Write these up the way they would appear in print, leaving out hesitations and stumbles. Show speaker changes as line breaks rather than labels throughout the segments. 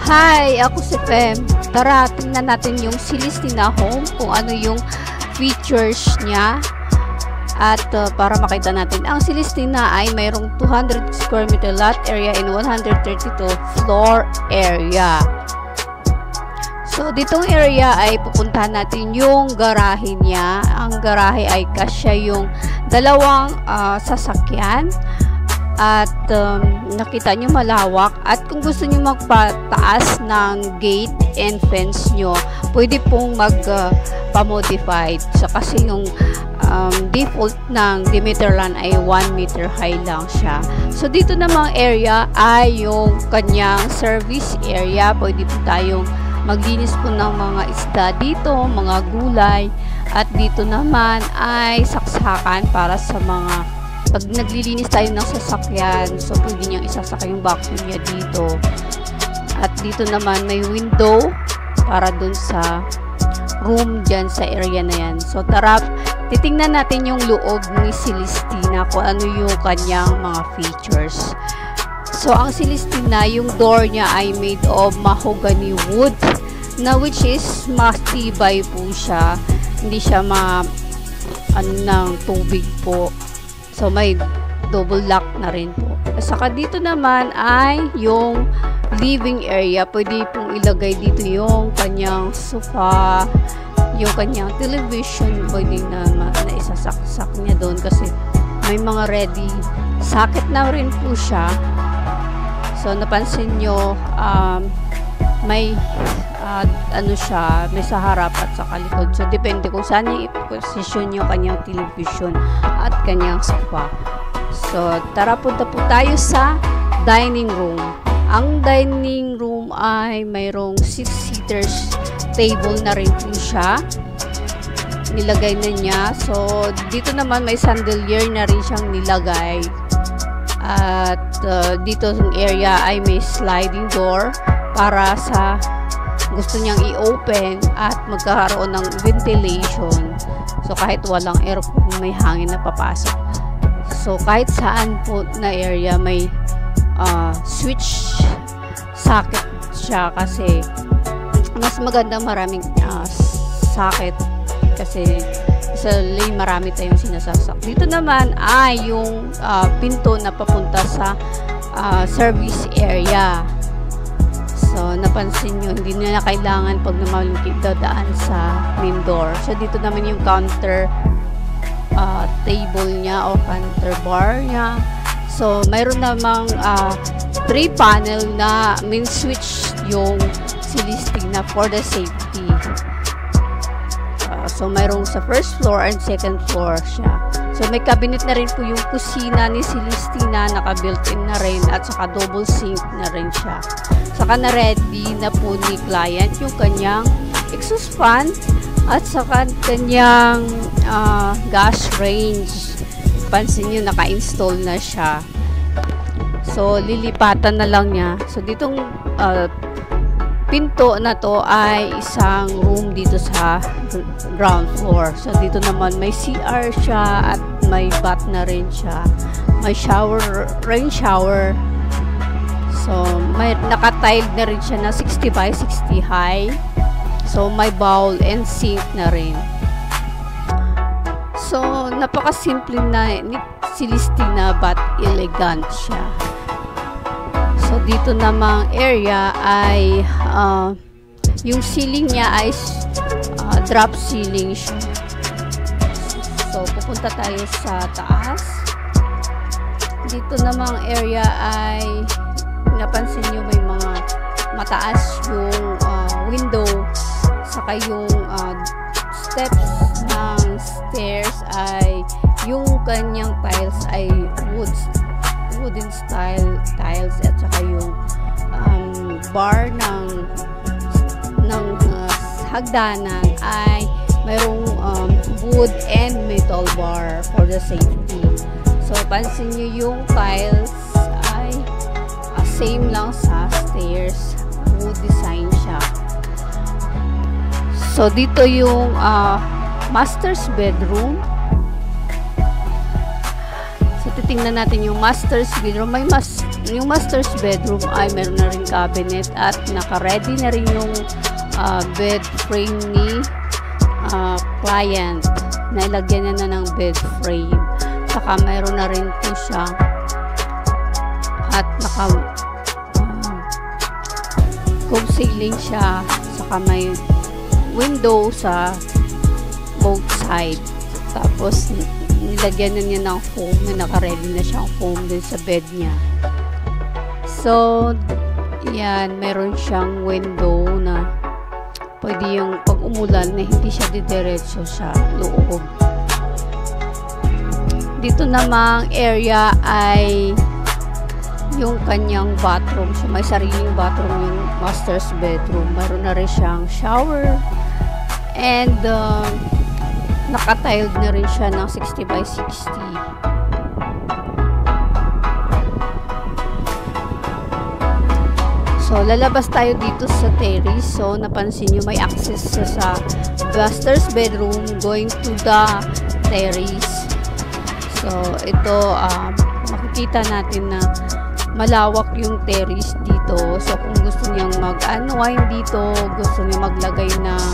Hi, ako si Fem. Tara, tingnan natin yung Celestina home, kung ano yung features niya. At para makita natin, ang Celestina ay mayroong 200 square meter lot area and 132 floor area. So, ditong area ay pupuntahan natin yung garahe niya. Ang garahe ay kasya yung dalawang sasakyan. At nakita nyo malawak. At kung gusto nyo magpataas ng gate and fence nyo, pwede pong magpa-modified. So, kasi yung default ng Dimeterland ay 1 meter high lang siya. So, dito namang area ay yung kanyang service area. Pwede po tayong maglinis po ng mga isda dito, mga gulay. At dito naman ay saksakan para sa mga pag naglilinis tayo ng sasakyan, so pwede niyang isasakay yung vacuum niya dito. At dito naman may window para dun sa room dyan sa area na yan. So tara, titingnan natin yung loob ni Celestina kung ano yung kanyang mga features. So ang Celestina, yung door niya ay made of mahogany wood, na which is matibay po siya. Hindi siya ng tubig po. So, may double lock na rin po. At saka dito naman ay yung living area. Pwede pong ilagay dito yung kanyang sofa, yung kanyang television. Pwede na isasaksak niya doon kasi may mga ready socket na rin po siya. So, napansin nyo, may siya, may sa harap at sa likod. So, depende kung saan niya i-position yung kanyang television at kanyang sofa. So, tara, punta po tayo sa dining room. Ang dining room ay mayroong 6-seaters table na rin po siya. Nilagay na niya. So, dito naman may chandelier na rin siyang nilagay. At dito yung area ay may sliding door para sa gusto niyang i-open at magkakaroon ng ventilation. So, kahit walang aircon, may hangin na papasok. So, kahit saan po na area, may switch socket siya kasi mas maganda maraming socket kasi sa lane marami tayong sinasasak. Dito naman ay yung pinto na papunta sa service area. So, napansin nyo, hindi nila kailangan pag namalungkit dadaan sa main door. So, dito naman yung counter table niya o counter bar niya. So, mayroon namang 3 panel na main switch yung Celestina for the safety. So, mayroong sa first floor and second floor siya. So, may cabinet na rin po yung kusina ni Celestina, naka-built-in na rin at saka double sink na rin siya. Saka na-ready na po ni client yung kanyang exhaust fan at saka kanyang gas range. Pansin nyo, naka-install na siya. So, lilipatan na lang niya. So, ditong pinto na to ay isang room dito sa ground floor. So, dito naman may CR siya at may bath na rin siya. May shower, rain shower. So, may naka-tiled na rin siya na 60 by 60 high. So, may bowl and sink na rin. So, napaka-simple na ni Celestina but elegant siya. So, dito namang area ay yung ceiling niya ay drop ceiling siya. So, pupunta tayo sa taas. Dito namang area ay napansin nyo may mga mataas yung window saka yung steps ng stairs ay yung kanyang tiles ay wooden style tiles at saka yung bar ng hagdanan ay mayroong wood and metal bar for the safety. So, pansin nyo yung tiles ay same lang sa stairs, wood design siya. So, dito yung master's bedroom. So, titingnan natin yung master's bedroom. May yung master's bedroom ay meron na rin cabinet at naka-ready na rin yung bed frame ni client. Nailagyan na ng bed frame. Saka meron na rin po siya at cove ceiling siya. Saka may window sa both side. Tapos nilagyan na niya ng foam, na naka-ready na siyang foam din sa bed niya. So, yan, meron siyang window na pwede yung pag umulan na hindi siya didiretso sa loob. Dito namang area ay yung kanyang bathroom. So, may sariling bathroom yung master's bedroom. Meron na rin siyang shower and naka-tiled na rin siya ng 60 by 60. So, lalabas tayo dito sa terrace. So, napansin nyo may access sa master's bedroom going to the terrace. So, ito, makikita natin na malawak yung terrace dito. So, kung gusto niyang mag-unwind dito, gusto niyang maglagay ng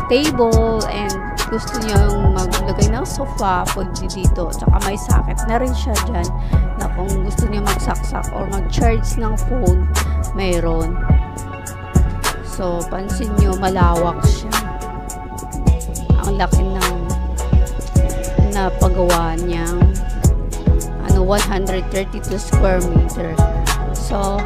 table, and gusto niyang maglagay ng sofa, pwede dito. Tsaka may socket na rin siya dyan na kung gusto niya magsaksak or mag-charge ng phone, mayroon. So, pansin nyo, malawak siya. Ang laki ng napagawa niyang 132 square meter. So,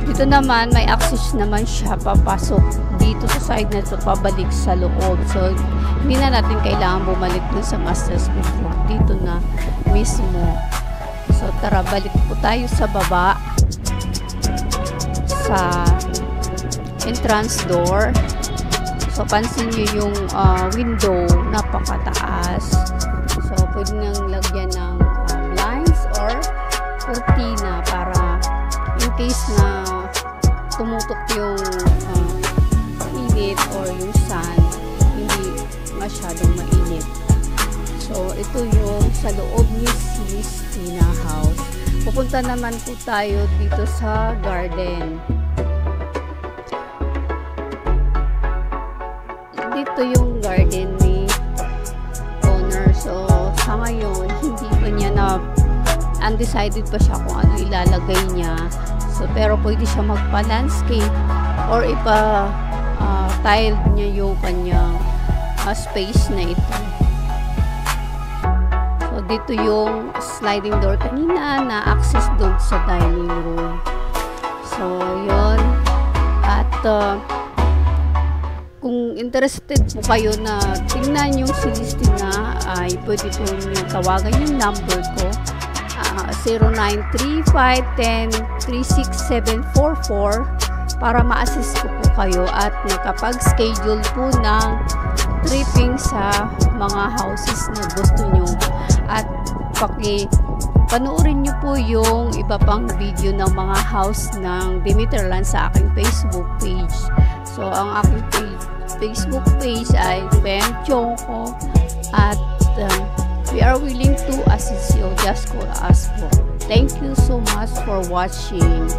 dito naman, may access naman siya papasok dito sa side na ito, pabalik sa loob. So, hindi na natin kailangan bumalik dun sa master's bedroom. Dito na mismo. So, tara, balik po tayo sa baba. Sa entrance door. So, pansin nyo yung window, napakataas. So, pwede nang lagyan ng blinds or cortina para in case na tumutok yung init or yung sun, hindi masyadong mainit. So, ito yung sa loob ni Celestina House. Pupunta naman po tayo dito sa garden. Dito yung garden ni owner. So, sa ngayon, hindi pa niya undecided pa siya kung ano ilalagay niya. So, pero pwede siya magpa-landscape or ipa-tiled niya yung kanyang space na ito. So, dito yung sliding door kanina na access doon sa dining room. So, yun. At, kung interested po kayo na tingnan yung Celestina, ay pwede po yung tawagan yung number ko. 0935-10-36744 para ma-assist ko po kayo at makapag-schedule po ng tripping sa mga houses na gusto nyo. At panoorin nyo po yung iba pang video ng mga house ng Demeterland sa aking Facebook page. So, ang aking Facebook page ay Fem Chongko at we are willing to assist you. Just call us po. Thank you so much for watching.